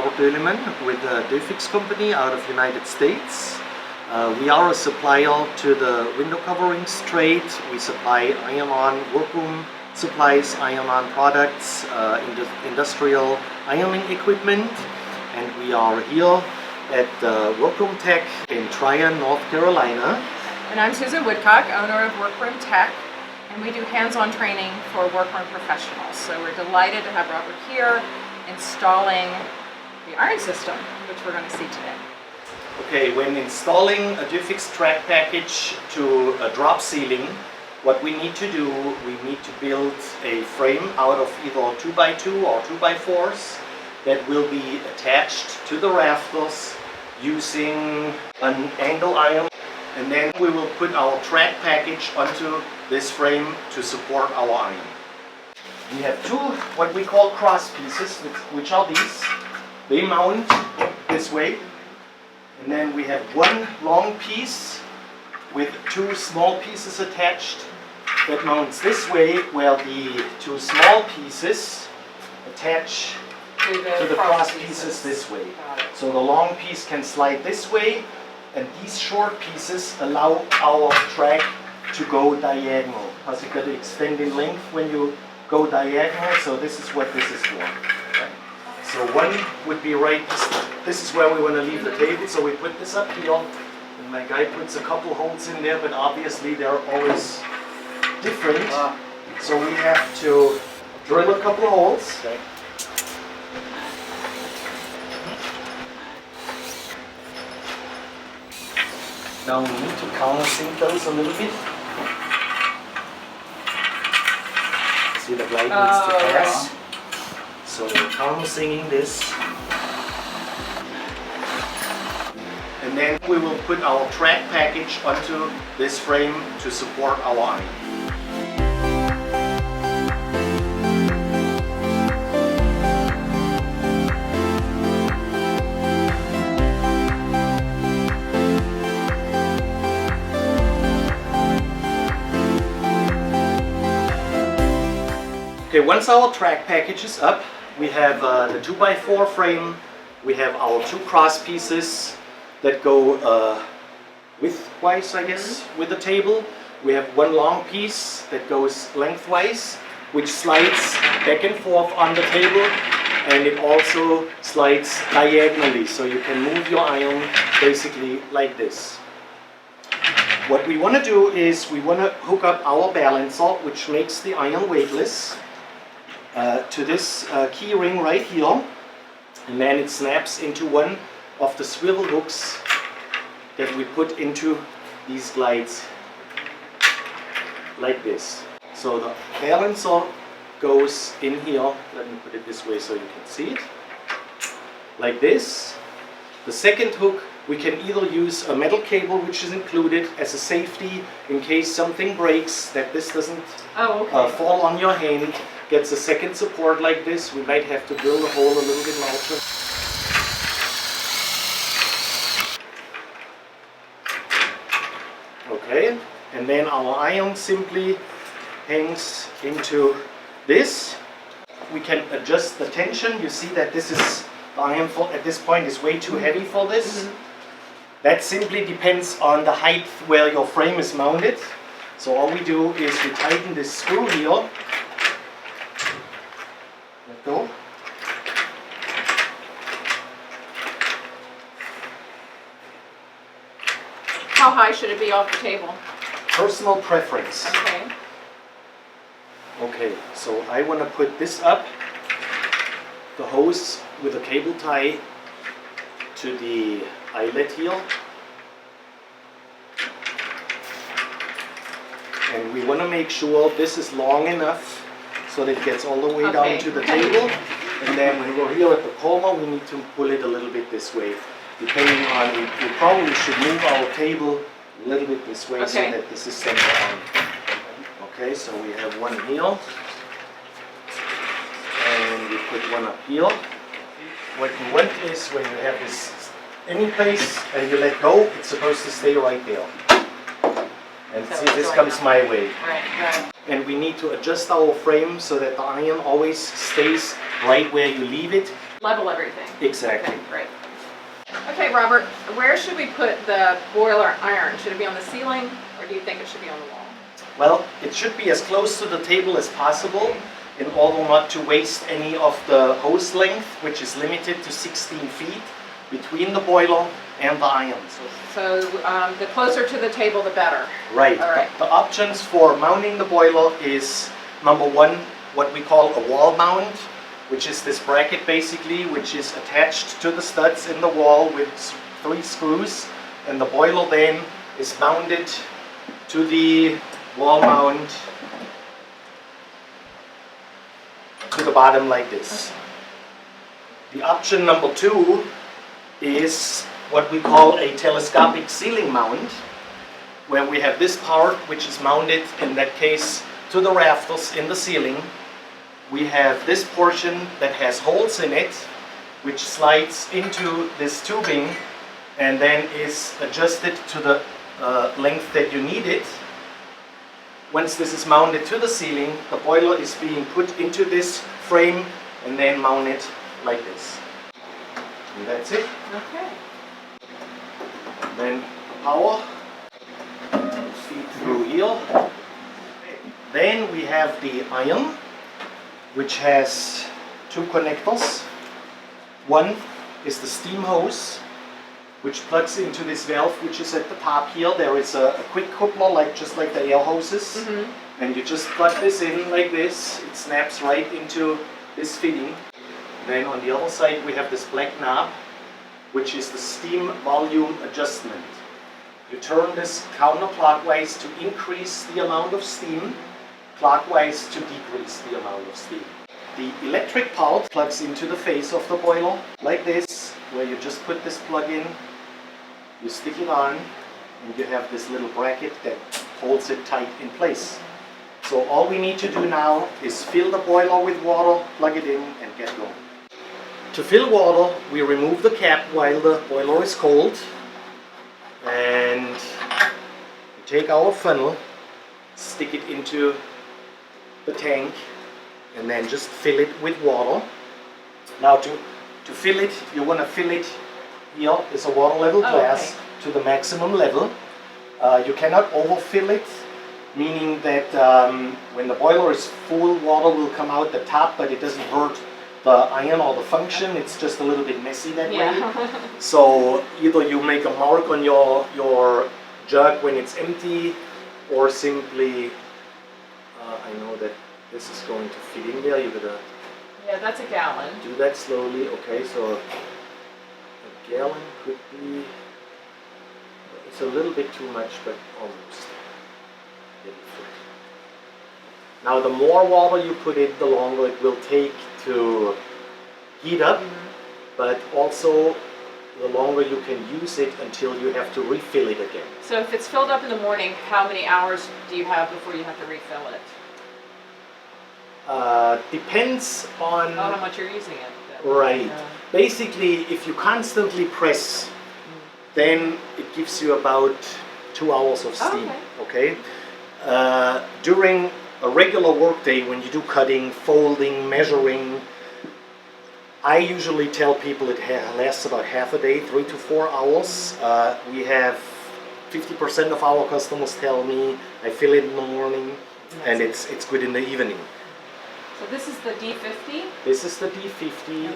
Robert Döhlemann with the Döfix company out of United States. We are a supplier to the window coverings trade. We supply iron-on workroom supplies, iron-on products, industrial ironing equipment, and we are here at Workroom Tech in Tryon, North Carolina. And I'm Susan Woodcock, owner of Workroom Tech, and we do hands-on training for workroom professionals. So we're delighted to have Robert here installing the iron system, which we're going to see today. Okay, when installing a döfix track package to a drop ceiling, what we need to do, we need to build a frame out of either 2x2 or 2x4s that will be attached to the rafters using an angle iron, and then we will put our track package onto this frame to support our iron. We have two what we call cross pieces, which are these. They mount this way, and then we have one long piece with two small pieces attached that mounts this way, where the two small pieces attach to the cross pieces this way. So the long piece can slide this way, and these short pieces allow our track to go diagonal, because it's got to extend in length when you go diagonal. So this is what this is for. So one would be right, this is where we want to leave the table, so we put this up here, and my guy puts a couple holes in there, but obviously they're always different, so we have to drill a couple of holes. Okay. Now we need to countersink those a little bit. See, the blade needs to pass. Yeah. So we're countersinking this. And then we will put our track package onto this frame to support our iron. Okay, once our track package is up, we have the 2x4 frame, we have our two cross pieces that go widthwise, I guess, with the table. We have one long piece that goes lengthwise, which slides back and forth on the table, and it also slides diagonally, so you can move your iron basically like this. What we want to do is we want to hook up our balancer, which makes the iron weightless, to this key ring right here, and then it snaps into one of the swivel hooks that we put into these glides like this. So the balancer goes in here, let me put it this way so you can see it, like this. The second hook, we can either use a metal cable, which is included as a safety in case something breaks, that this doesn't fall on your hand. Gets a second support like this. We might have to drill the hole a little bit larger. Okay, and then our iron simply hangs into this. We can adjust the tension. You see that this is, the iron at this point is way too heavy for this. That simply depends on the height where your frame is mounted. So all we do is we tighten this screw here. Let go. How high should it be off the table? Personal preference. Okay. Okay, so I want to put this up, the hose with a cable tie to the eyelet here. And we want to make sure this is long enough so that it gets all the way down to the table. And then when we're here at the corner, we need to pull it a little bit this way. Depending on, we probably should move our table a little bit this way so that this is centered on. Okay, so we have one here. And we put one up here. What you want is when you have this any place and you let go, it's supposed to stay right there. And so see, this comes my way. Right. And we need to adjust our frame so that the iron always stays right where you leave it. level everything. Exactly. Okay, great. Okay, Robert, where should we put the boiler iron? Should it be on the ceiling, or do you think it should be on the wall? Well, it should be as close to the table as possible in order not to waste any of the hose length, which is limited to 16 feet between the boiler and the iron. So the closer to the table, the better. Right. All right. The options for mounting the boiler is number one, what we call a wall mount, which is this bracket basically, which is attached to the studs in the wall with 3 screws, and the boiler then is mounted to the wall mount to the bottom like this. The option number 2 is what we call a telescopic ceiling mount, where we have this part which is mounted in that case to the rafters in the ceiling. We have this portion that has holes in it, which slides into this tubing and then is adjusted to the length that you need it. Once this is mounted to the ceiling, the boiler is being put into this frame and then mounted like this. And that's it. Okay. Then power feed through here. Then we have the iron, which has 2 connectors. One is the steam hose, which plugs into this valve, which is at the top here. There is a quick coupler, just like the air hoses, and you just plug this in like this. It snaps right into this fitting. Then on the other side we have this black knob, which is the steam volume adjustment. You turn this counterclockwise to increase the amount of steam, clockwise to decrease the amount of steam. The electric part plugs into the face of the boiler like this, where you just put this plug in, you stick it on, and you have this little bracket that holds it tight in place. So all we need to do now is fill the boiler with water, plug it in, and get going. To fill water, we remove the cap while the boiler is cold, and we take our funnel, stick it into the tank, and then just fill it with water. Now to fill it, you want to fill it, here is a water level glass to the maximum level. You cannot overfill it, meaning that when the boiler is full, water will come out the top, but it doesn't hurt the iron or the function. It's just a little bit messy that way. So either you make a mark on your jug when it's empty, or simply, I know that this is going to fit in there. You gotta that's a gallon. do that slowly. Okay, so a gallon could be, it's a little bit too much, but almost. Now the more water you put in, the longer it will take to heat up, but also the longer you can use it until you have to refill it again. So if it's filled up in the morning, how many hours do you have before you have to refill it? Depends on how much you're using it. Then. Right. Basically, if you constantly press, then it gives you about 2 hours of steam. Okay. During a regular workday, when you do cutting, folding, measuring, I usually tell people it lasts about half a day, 3 to 4 hours. We have 50% of our customers tell me I fill it in the morning, and it's good in the evening. So this is the D50? This is the D50.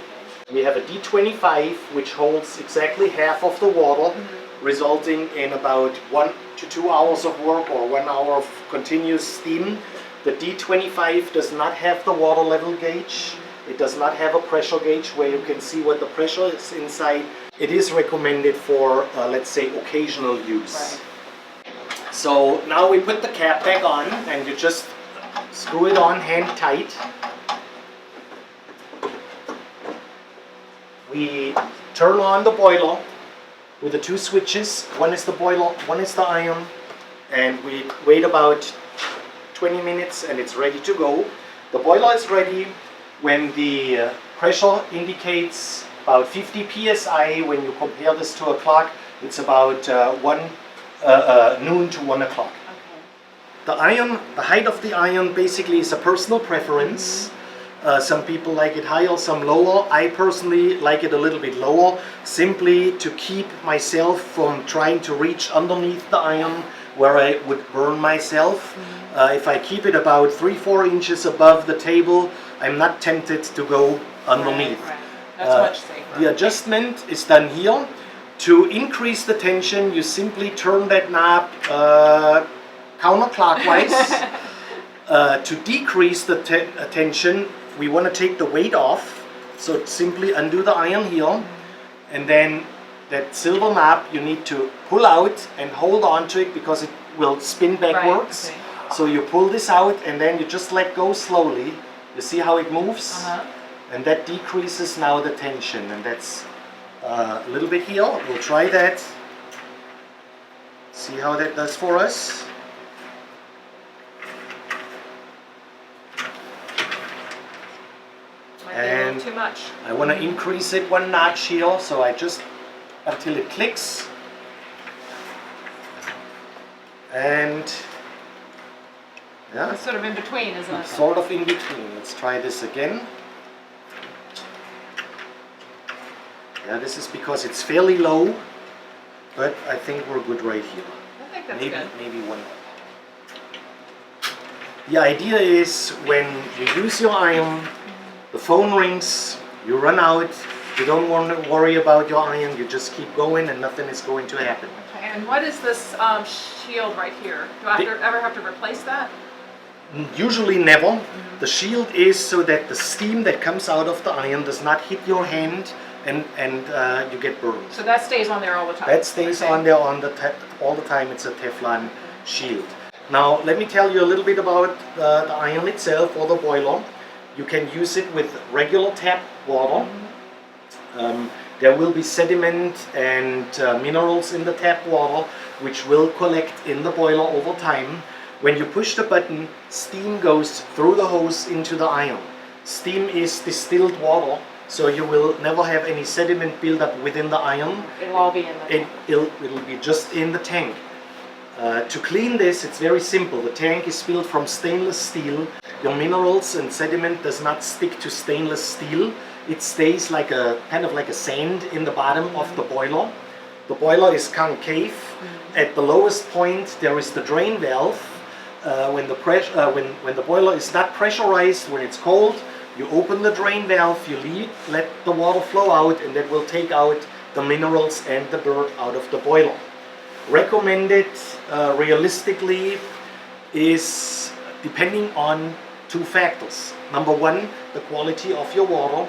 We have a D25, which holds exactly half of the water, resulting in about 1 to 2 hours of work or 1 hour of continuous steam. The D25 does not have the water level gauge. It does not have a pressure gauge where you can see what the pressure is inside. It is recommended for, let's say, occasional use. Right. So now we put the cap back on, and you just screw it on hand tight. We turn on the boiler with the 2 switches. One is the boiler, one is the iron, and we wait about 20 minutes and it's ready to go. The boiler is ready when the pressure indicates about 50 psi. When you compare this to a clock, it's about noon to 1 o'clock. Okay. The iron, the height of the iron basically is a personal preference. Some people like it higher, some lower. I personally like it a little bit lower, simply to keep myself from trying to reach underneath the iron where I would burn myself. If I keep it about 3-4 inches above the table, I'm not tempted to go underneath. Right. That's much safer. The adjustment is done here. To increase the tension, you simply turn that knob counterclockwise. To decrease the tension, we want to take the weight off. So simply undo the iron here, and then that silver knob you need to pull out and hold on to it because it will spin backwards. Right, okay. So you pull this out and then you just let go slowly. You see how it moves? And that decreases now the tension, and that's a little bit here. We'll try that. See how that does for us. Might be a little too much. I want to increase it 1 notch here, so I just until it clicks. And yeah, It's sort of in between, isn't it? sort of in between. Let's try this again. Yeah, this is because it's fairly low, but I think we're good right here. I think that's Maybe good. maybe 1. The idea is when you use your iron, the phone rings, you run out, you don't want to worry about your iron, you just keep going and nothing is going to happen. Okay, and what is this shield right here? Do I ever have to replace that? Usually never. The shield is so that the steam that comes out of the iron does not hit your hand and you get burned. So that stays on there all the time? That stays on there all the time. It's a Teflon shield. Now let me tell you a little bit about the iron itself, or the boiler. You can use it with regular tap water. There will be sediment and minerals in the tap water which will collect in the boiler over time. When you push the button, steam goes through the hose into the iron. Steam is distilled water, so you will never have any sediment build up within the iron. It'll all be in the tank. It'll be just in the tank. To clean this, it's very simple. The tank is built from stainless steel. Your minerals and sediment does not stick to stainless steel. It stays like a kind of like a sand in the bottom of the boiler. The boiler is concave. At the lowest point, there is the drain valve. When the boiler is not pressurized, when it's cold, you open the drain valve, you let the water flow out, and that will take out the minerals and the dirt out of the boiler. Recommended realistically is depending on 2 factors. Number 1, the quality of your water.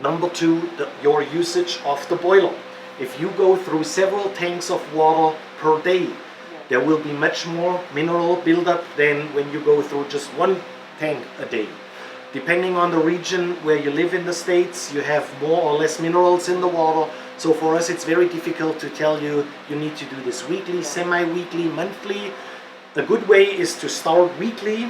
Number 2, your usage of the boiler. If you go through several tanks of water per day, there will be much more mineral buildup than when you go through just 1 tank a day. Depending on the region where you live in the States, you have more or less minerals in the water. So for us, it's very difficult to tell you, you need to do this weekly, semi-weekly, monthly. The good way is to start weekly.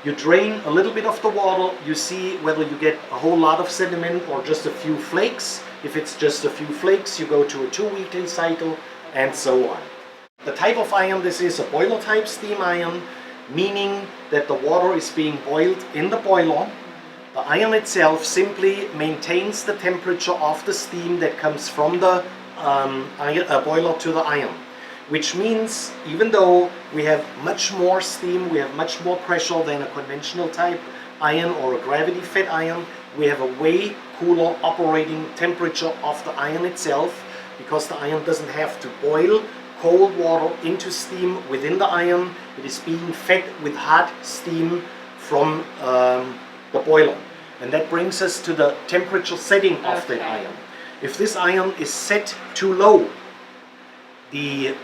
You drain a little bit of the water, you see whether you get a whole lot of sediment or just a few flakes. If it's just a few flakes, you go to a 2-weekly cycle, and so on. The type of iron this is a boiler type steam iron, meaning that the water is being boiled in the boiler. The iron itself simply maintains the temperature of the steam that comes from the boiler to the iron. Which means even though we have much more steam, we have much more pressure than a conventional type iron or a gravity fed iron, we have a way cooler operating temperature of the iron itself, because the iron doesn't have to boil cold water into steam within the iron. It is being fed with hot steam from the boiler. And that brings us to the temperature setting of that iron. If this iron is set too low, the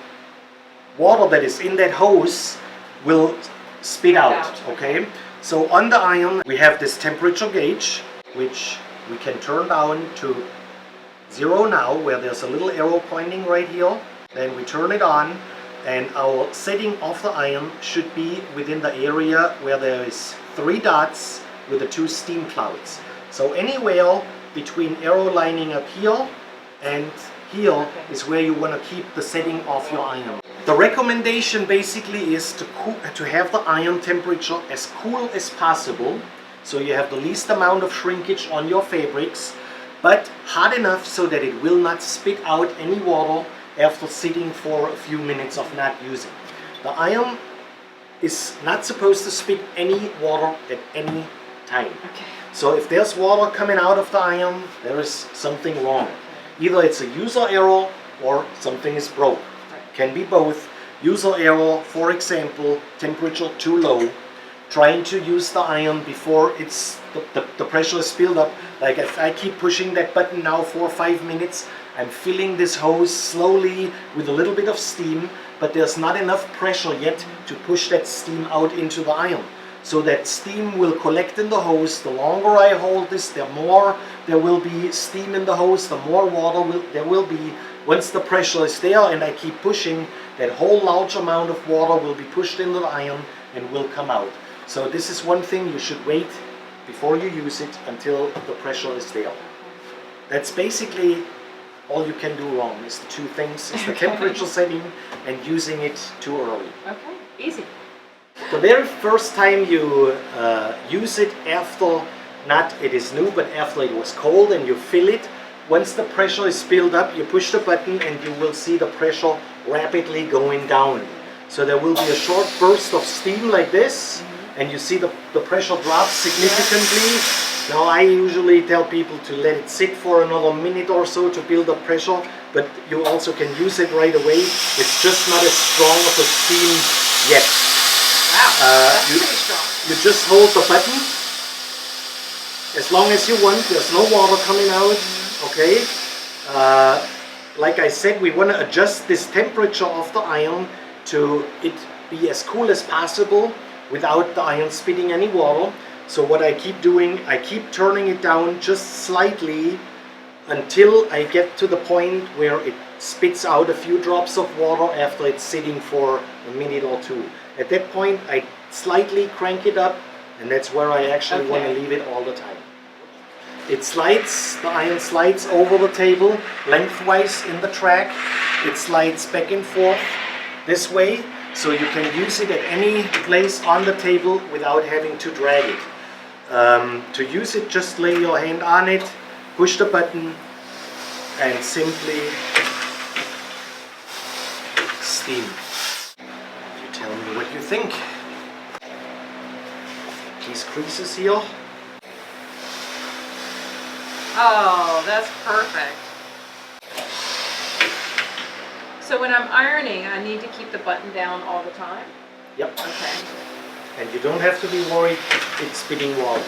water that is in that hose will spit out, okay? So on the iron we have this temperature gauge, which we can turn down to 0 now, where there's a little arrow pointing right here. Then we turn it on, and our setting of the iron should be within the area where there is 3 dots with the 2 steam clouds. So anywhere between arrow lining up here and here is where you want to keep the setting of your iron. The recommendation basically is to have the iron temperature as cool as possible, so you have the least amount of shrinkage on your fabrics, but hard enough so that it will not spit out any water after sitting for a few minutes of not using. The iron is not supposed to spit any water at any time. Okay. So if there's water coming out of the iron, there is something wrong. Either it's a user error or something is broke. Can be both. User error, for example, temperature too low. Trying to use the iron before it's the pressure is filled up. Like if I keep pushing that button now for 5 minutes, I'm filling this hose slowly with a little bit of steam, but there's not enough pressure yet to push that steam out into the iron. So that steam will collect in the hose. The longer I hold this, the more there will be steam in the hose, the more water there will be. Once the pressure is there and I keep pushing, that whole large amount of water will be pushed into the iron and will come out. So this is one thing you should wait before you use it until the pressure is there. That's basically all you can do wrong. Is the two things, is the temperature setting and using it too early. Okay, easy. The very first time you use it after, not it is new, but after it was cold and you fill it, once the pressure is built up, you push the button and you will see the pressure rapidly going down. So there will be a short burst of steam like this, and you see the pressure drops significantly. Now I usually tell people to let it sit for another minute or so to build up pressure, but you also can use it right away. It's just not as strong of a steam yet. Wow, that's pretty strong. You just hold the button as long as you want. There's no water coming out. Okay. Like I said, we want to adjust this temperature of the iron to it be as cool as possible without the iron spitting any water. So what I keep doing, I keep turning it down just slightly until I get to the point where it spits out a few drops of water after it's sitting for a minute or two. At that point, I slightly crank it up, and that's where I actually want to leave it all the time. It slides, the iron slides over the table lengthwise in the track. It slides back and forth this way, so you can use it at any place on the table without having to drag it. To use it, just lay your hand on it, push the button, and simply steam. You tell me what you think. These creases here. Oh, that's perfect. So when I'm ironing, I need to keep the button down all the time? Yep. Okay. And you don't have to be worried it's spitting water.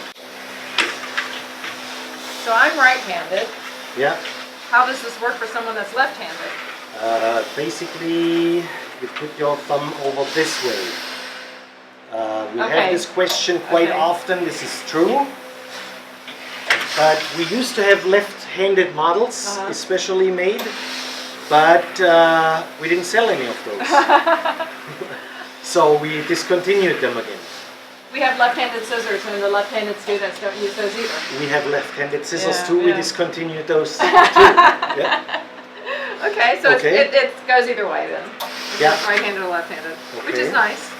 So I'm right-handed. Yeah. How does this work for someone that's left-handed? Basically, you put your thumb over this way. We have this question quite often. This is true. But we used to have left-handed models, especially made, but we didn't sell any of those. So we discontinued them again. We have left-handed scissors, and the left-handed students don't use those either. We have left-handed scissors too. We discontinued those too. Yeah. Okay, so it goes either way then. Yeah. Right-handed or left-handed, which is nice.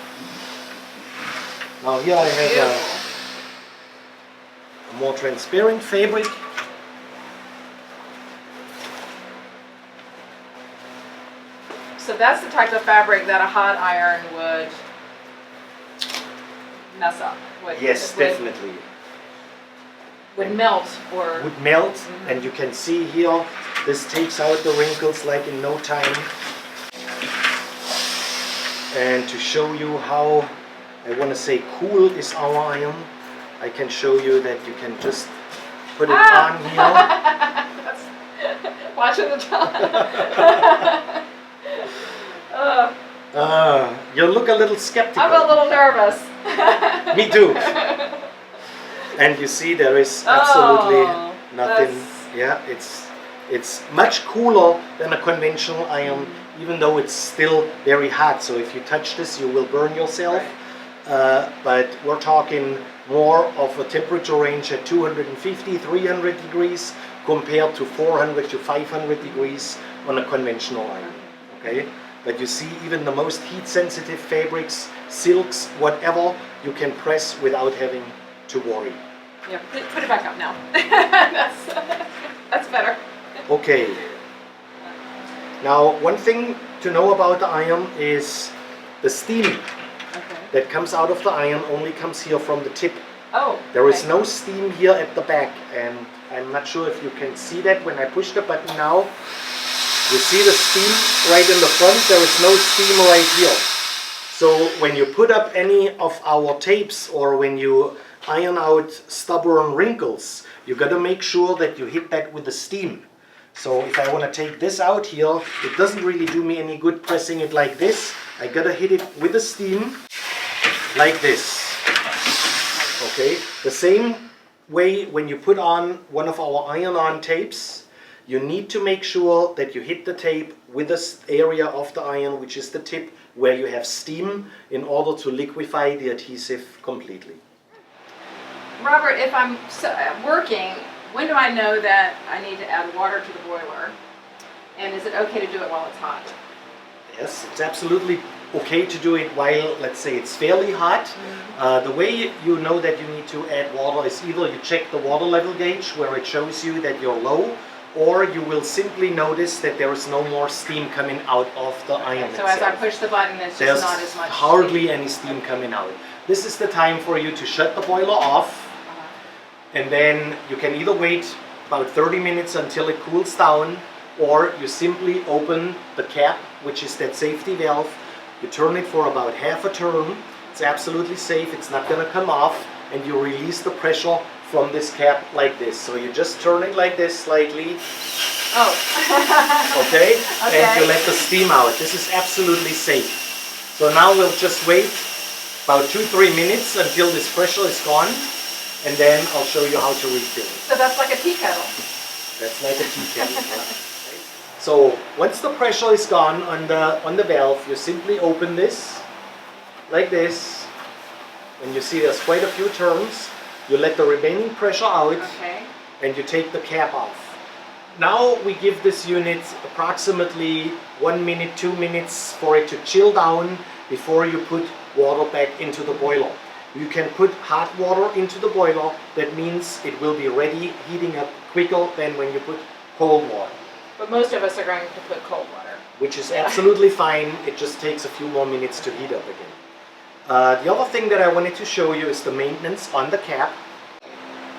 Now here I have a more transparent fabric. So that's the type of fabric that a hot iron would mess up. Yes, definitely. Would melt or... Would melt, and you can see here, this takes out the wrinkles like in no time. And to show you how, I want to say cool is our iron, I can show you that you can just put it on here. Watching the you look a little skeptical. I'm a little nervous. Me too. And you see there is absolutely nothing. Yeah, it's much cooler than a conventional iron, even though it's still very hot. So if you touch this, you will burn yourself. But we're talking more of a temperature range at 250, 300 degrees compared to 400 to 500 degrees on a conventional iron. Okay, but you see, even the most heat-sensitive fabrics, silks, whatever, you can press without having to worry. Yeah, put it back up now. That's better. Okay. Now, one thing to know about the iron is the steam Okay. that comes out of the iron only comes here from the tip. Oh. There is okay. no steam here at the back, and I'm not sure if you can see that when I push the button now. You see the steam right in the front, there is no steam right here. So when you put up any of our tapes or when you iron out stubborn wrinkles, you got to make sure that you hit that with the steam. So if I want to take this out here, it doesn't really do me any good pressing it like this. I got to hit it with the steam like this. Okay, the same way when you put on one of our iron-on tapes, you need to make sure that you hit the tape with this area of the iron, which is the tip where you have steam, in order to liquefy the adhesive completely. Robert, if I'm working, when do I know that I need to add water to the boiler? And is it okay to do it while it's hot? Yes, it's absolutely okay to do it while, let's say, it's fairly hot. The way you know that you need to add water is either you check the water level gauge where it shows you that you're low, or you will simply notice that there is no more steam coming out of the iron So itself. as I push the button, it's There's just not as much hardly steam. any steam coming out. This is the time for you to shut the boiler off, and then you can either wait about 30 minutes until it cools down, or you simply open the cap, which is that safety valve. You turn it for about half a turn. It's absolutely safe, it's not going to come off, and you release the pressure from this cap like this. So you just turn it like this slightly. Oh. Okay? Okay. And you let the steam out. This is absolutely safe. So now we'll just wait about 2-3 minutes until this pressure is gone, and then I'll show you how to refill it. So that's like a tea kettle. That's like a tea kettle. So once the pressure is gone on the valve, you simply open this like this, and you see there's quite a few turns. You let the remaining pressure out, Okay. and you take the cap off. Now we give this unit approximately 1 minute, 2 minutes for it to chill down before you put water back into the boiler. You can put hot water into the boiler. That means it will be ready, heating up quicker than when you put cold water. But most of us are going to put cold water. Which is absolutely fine. It just takes a few more minutes to heat up again. The other thing that I wanted to show you is the maintenance on the cap.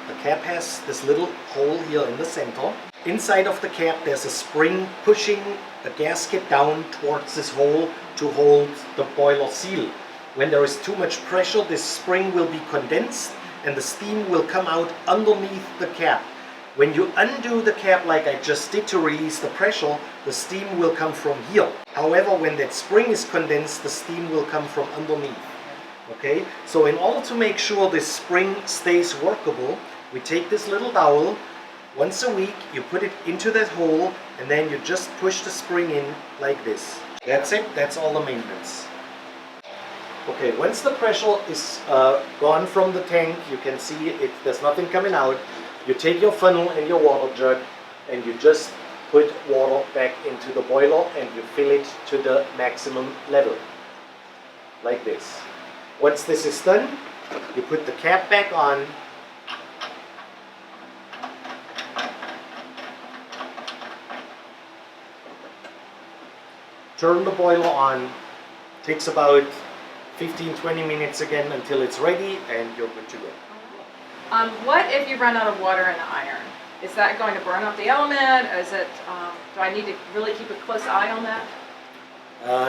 The cap has this little hole here in the center. Inside of the cap there's a spring pushing a gasket down towards this hole to hold the boiler seal. When there is too much pressure, this spring will be condensed and the steam will come out underneath the cap. When you undo the cap like I just did to release the pressure, the steam will come from here. However, when that spring is condensed, the steam will come from underneath. Okay, so in order to make sure this spring stays workable, we take this little dowel. Once a week, you put it into that hole, and then you just push the spring in like this. That's it, that's all the maintenance. Okay, once the pressure is gone from the tank, you can see there's nothing coming out. You take your funnel and your water jug, and you just put water back into the boiler, and you fill it to the maximum level, like this. Once this is done, you put the cap back on. Turn the boiler on. Takes about 15-20 minutes again until it's ready, and you're good to go. What if you run out of water in the iron? Is that going to burn up the element? Is it? Do I need to really keep a close eye on that?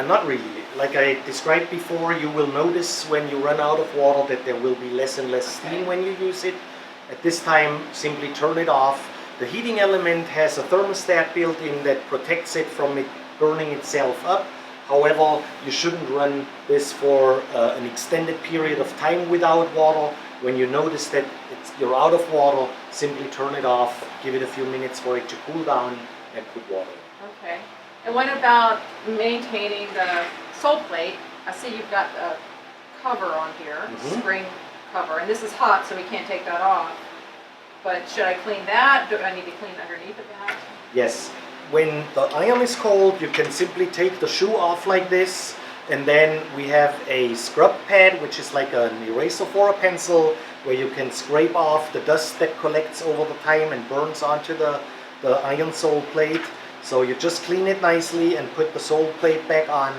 Not really. Like I described before, you will notice when you run out of water that there will be less and less steam when you use it. At this time, simply turn it off. The heating element has a thermostat built in that protects it from it burning itself up. However, you shouldn't run this for an extended period of time without water. When you notice that you're out of water, simply turn it off, give it a few minutes for it to cool down, and put water in. Okay. And what about maintaining the sole plate? I see you've got a cover on here, spring cover, and this is hot, so we can't take that off. But should I clean that? Do I need to clean underneath of that? Yes. When the iron is cold, you can simply take the shoe off like this, and then we have a scrub pad, which is like an eraser for a pencil, where you can scrape off the dust that collects over the time and burns onto the iron sole plate. So you just clean it nicely and put the sole plate back on.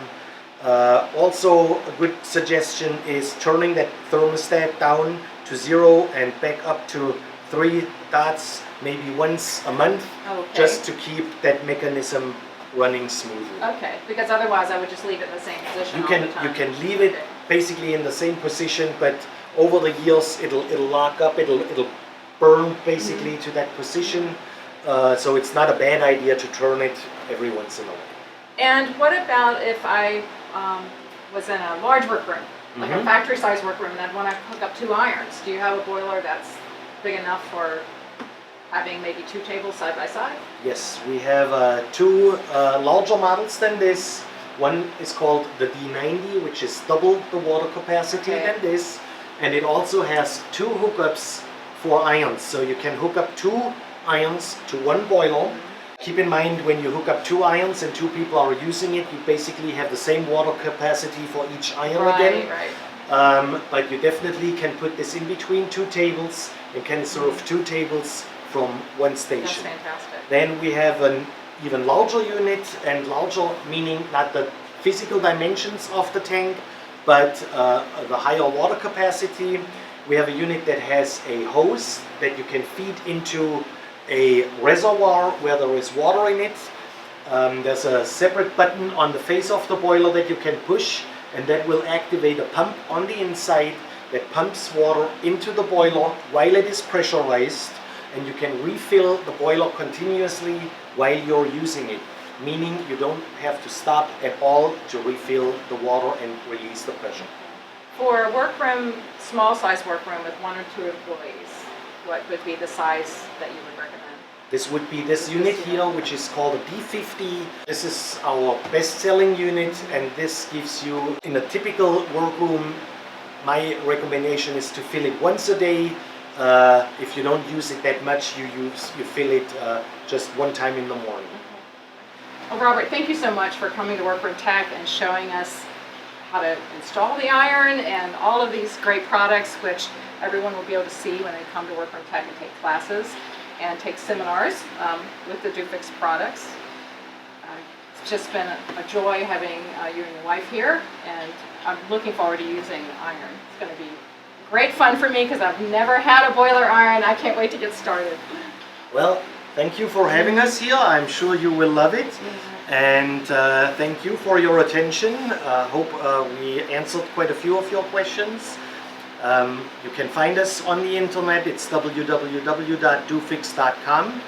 Also, a good suggestion is turning that thermostat down to 0 and back up to 3 dots maybe once a month, just to keep that mechanism running smoothly. Okay, because otherwise I would just leave it in the same position all the time. You can leave it basically in the same position, but over the years it'll lock up, it'll burn basically to that position. So it's not a bad idea to turn it every once in a while. And what about if I was in a large workroom, like a factory size workroom, and I'd want to hook up 2 irons? Do you have a boiler that's big enough for having maybe 2 tables side by side? Yes, we have 2 larger models than this. One is called the D90, which is double the water capacity than this, and it also has 2 hookups for irons, so you can hook up 2 irons to 1 boiler. Keep in mind, when you hook up 2 irons and 2 people are using it, you basically have the same water capacity for each iron again. But you definitely can put this in between 2 tables and can serve 2 tables from 1 station. That's fantastic. Then we have an even larger unit, and larger meaning not the physical dimensions of the tank, but the higher water capacity. We have a unit that has a hose that you can feed into a reservoir where there is water in it. There's a separate button on the face of the boiler that you can push, and that will activate a pump on the inside that pumps water into the boiler while it is pressurized, and you can refill the boiler continuously while you're using it, meaning you don't have to stop at all to refill the water and release the pressure. For a workroom, small size workroom with 1 or 2 employees, what would be the size that you would recommend? This would be this unit here, which is called a D50. This is our best-selling unit, and this gives you, in a typical workroom, my recommendation is to fill it once a day. If you don't use it that much, you fill it just 1 time in the morning. Well, Robert, thank you so much for coming to Workroom Tech and showing us how to install the iron and all of these great products, which everyone will be able to see when they come to Workroom Tech and take classes and take seminars with the döfix products. It's just been a joy having you and your wife here, and I'm looking forward to using the iron. It's going to be great fun for me because I've never had a boiler iron. I can't wait to get started. Well, thank you for having us here. I'm sure you will love it. And thank you for your attention. Hope we answered quite a few of your questions. You can find us on the internet. It's www.döfix.com.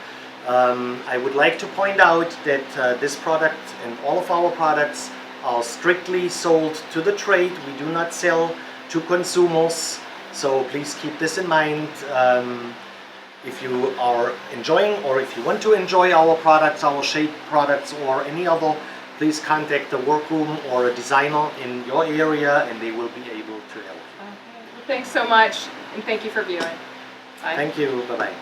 I would like to point out that this product and all of our products are strictly sold to the trade. We do not sell to consumers, so please keep this in mind. If you are enjoying, or if you want to enjoy our products, our shape products, or any other, please contact the workroom or a designer in your area, and they will be able to help you. Okay. Well, thanks so much, and thank you for viewing. Bye. Thank you. Bye-bye.